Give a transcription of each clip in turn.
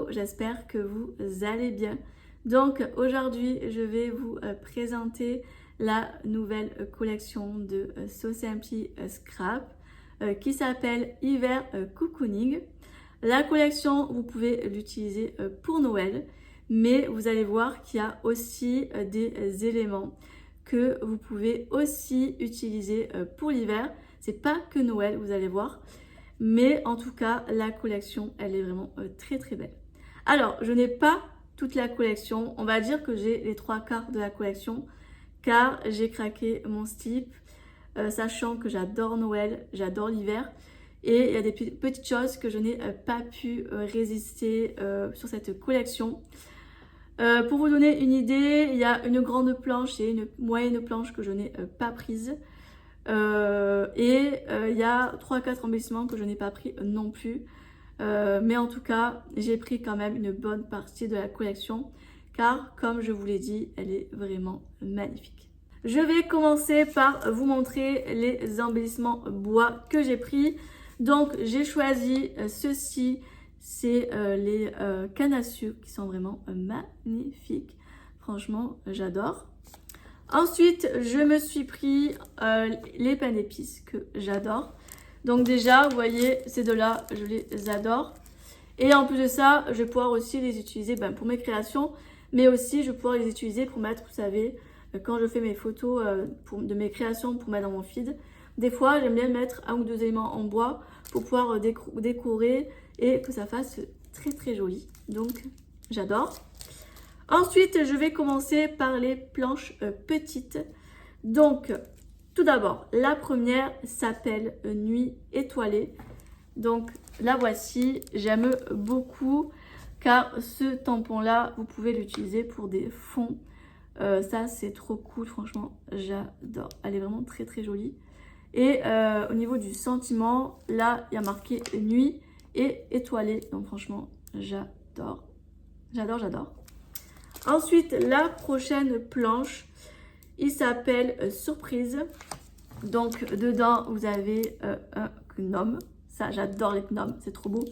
j'espère que vous allez bien. Donc aujourd'hui, je vais vous présenter la nouvelle collection de So Simply Scrap qui s'appelle Hiver Cocooning. La collection, vous pouvez l'utiliser pour Noël, mais vous allez voir qu'il y a aussi des éléments que vous pouvez aussi utiliser pour l'hiver. C'est pas que Noël, vous allez voir. Mais en tout cas, la collection, elle est vraiment très très belle. Alors, je n'ai pas toute la collection. On va dire que j'ai les 3/4 de la collection car j'ai craqué mon slip, sachant que j'adore Noël, j'adore l'hiver. Et il y a des petites choses que je n'ai pas pu résister sur cette collection. Pour vous donner une idée, il y a une grande planche et une moyenne planche que je n'ai pas prise. Il y a 3-4 embellissements que je n'ai pas pris non plus. Mais en tout cas, j'ai pris quand même une bonne partie de la collection car, comme je vous l'ai dit, elle est vraiment magnifique. Je vais commencer par vous montrer les embellissements bois que j'ai pris. Donc, j'ai choisi ceci, c'est les cannes à sucre qui sont vraiment magnifiques. Franchement, j'adore. Ensuite, je me suis pris les pains d'épices que j'adore. Donc déjà, vous voyez, ces deux-là, je les adore. Et en plus de ça, je vais pouvoir aussi les utiliser pour mes créations, mais aussi je vais pouvoir les utiliser pour mettre, vous savez, quand je fais mes photos de mes créations pour mettre dans mon feed. Des fois, j'aime bien mettre 1 ou 2 éléments en bois pour pouvoir décorer et que ça fasse très très joli. Donc, j'adore. Ensuite, je vais commencer par les planches petites. Donc, tout d'abord, la première s'appelle Nuit étoilée. Donc, la voici. J'aime beaucoup car ce tampon-là, vous pouvez l'utiliser pour des fonds. Ça, c'est trop cool. Franchement, j'adore. Elle est vraiment très, très jolie. Et au niveau du sentiment, là, il y a marqué Nuit et étoilée. Donc, franchement, j'adore. J'adore, j'adore. Ensuite, la prochaine planche, il s'appelle Surprise. Donc, dedans, vous avez un gnome. Ça, j'adore les gnomes, c'est trop beau.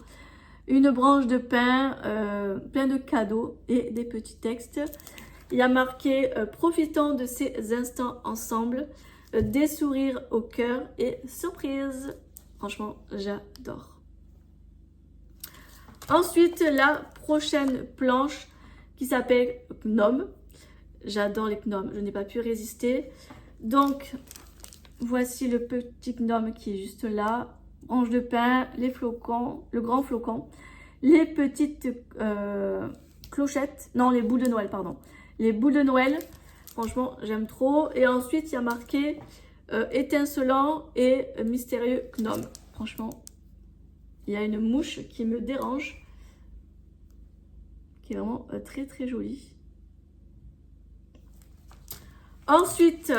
Une branche de pin, plein de cadeaux et des petits textes. Il y a marqué Profitons de ces instants ensemble, des sourires au cœur et surprise. Franchement, j'adore. Ensuite, la prochaine planche qui s'appelle Gnome. J'adore les gnomes, je n'ai pas pu résister. Donc, voici le petit gnome qui est juste là. Branche de pin, les flocons, le grand flocon, les petites clochettes, non, les boules de Noël, pardon. Les boules de Noël, franchement, j'aime trop. Et ensuite, il y a marqué étincelant et mystérieux gnome. Franchement, il y a une mouche qui me dérange, qui est vraiment très très jolie. Ensuite,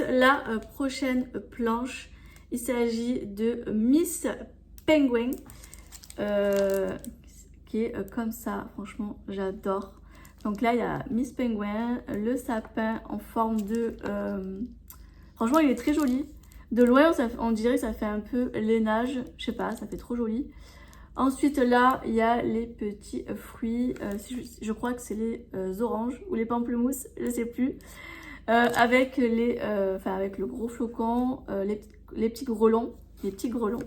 la prochaine planche, il s'agit de Miss Penguin, qui est comme ça. Franchement, j'adore. Donc là, il y a Miss Penguin, le sapin en forme de... franchement, il est très joli. De loin, on dirait que ça fait un peu lainage. Je sais pas, ça fait trop joli. Ensuite, là, il y a les petits fruits. Je crois que c'est les oranges ou les pamplemousses, je ne sais plus. Avec avec le gros flocon, les petits grelons. Les petits grelons.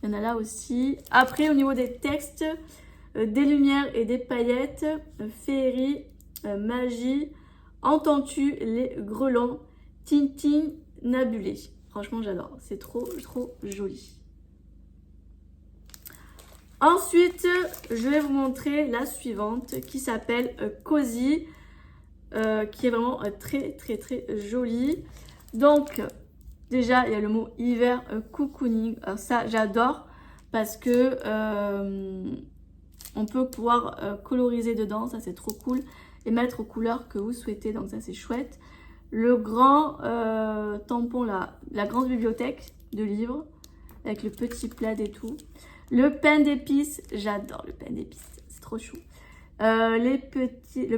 Il y en a là aussi. Après, au niveau des textes, des lumières et des paillettes, féerie, magie, entends-tu les grelons, Tintin nabulé. Franchement, j'adore. C'est trop, trop joli. Ensuite, je vais vous montrer la suivante qui s'appelle Cozy, qui est vraiment très très très jolie. Donc, déjà, il y a le mot hiver cocooning. Alors ça, j'adore parce que on peut pouvoir coloriser dedans. Ça, c'est trop cool. Et mettre aux couleurs que vous souhaitez. Donc ça, c'est chouette. Le grand tampon là, la grande bibliothèque de livres avec le petit plaid et tout. Le pain d'épices, j'adore le pain d'épices, c'est trop chou. Le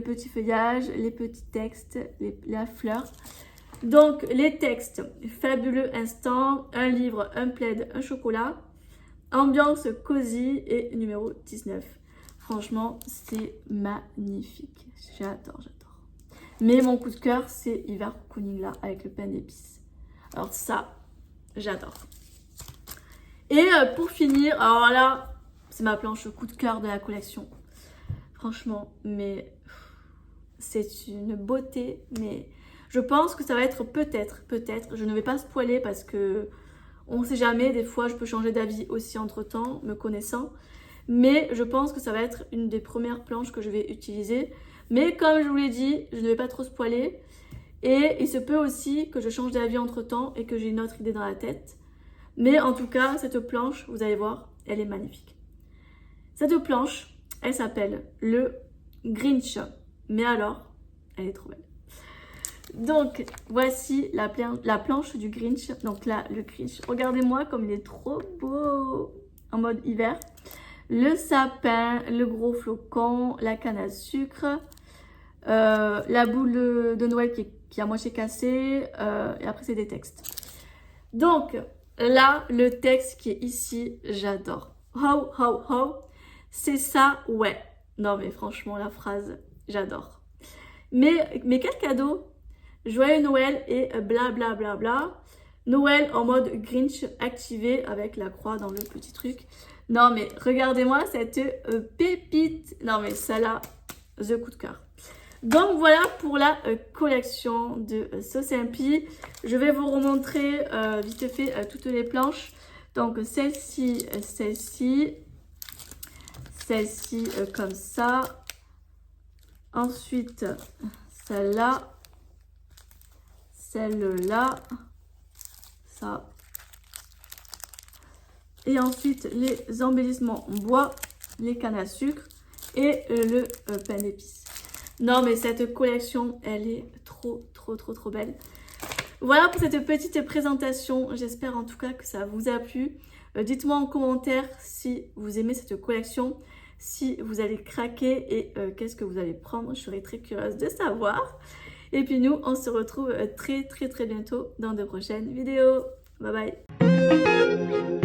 petit feuillage, les petits textes, la fleur. Donc les textes, fabuleux instant, un livre, un plaid, un chocolat. Ambiance cosy et numéro 19. Franchement, c'est magnifique. J'adore, j'adore. Mais mon coup de cœur, c'est Hiver Cocooning là, avec le pain d'épices. Alors ça, j'adore. Et pour finir, alors là, c'est ma planche coup de cœur de la collection. Franchement, mais c'est une beauté. Mais je pense que ça va être peut-être, je ne vais pas spoiler parce que on ne sait jamais, des fois je peux changer d'avis aussi entre temps, me connaissant. Mais je pense que ça va être une des premières planches que je vais utiliser. Mais comme je vous l'ai dit, je ne vais pas trop spoiler. Et il se peut aussi que je change d'avis entre temps et que j'ai une autre idée dans la tête. Mais en tout cas, cette planche, vous allez voir, elle est magnifique. Cette planche, elle s'appelle le Grinch. Mais alors, elle est trop belle. Donc, voici la planche du Grinch. Donc là, le Grinch. Regardez-moi comme il est trop beau. En mode hiver. Le sapin, le gros flocon, la canne à sucre, la boule de Noël qui est à moitié cassée. Et après, c'est des textes. Donc, là, le texte qui est ici, j'adore. Ho, ho, ho. C'est ça, ouais. Non, mais franchement, la phrase, j'adore. Mais quel cadeau! Joyeux Noël et bla bla bla bla. Noël en mode Grinch activé avec la croix dans le petit truc. Non mais regardez-moi cette pépite. Non mais ça là, the coup de cœur. Donc voilà pour la collection de Socempy. Je vais vous remontrer vite fait toutes les planches. Donc celle-ci, celle-ci comme ça. Ensuite celle-là. Celle-là, ça. Et ensuite, les embellissements en bois, les cannes à sucre et le pain d'épices. Non, mais cette collection, elle est trop belle. Voilà pour cette petite présentation. J'espère en tout cas que ça vous a plu. Dites-moi en commentaire si vous aimez cette collection, si vous allez craquer et qu'est-ce que vous allez prendre. Je serais très curieuse de savoir. Et puis nous, on se retrouve très bientôt dans de prochaines vidéos. Bye bye!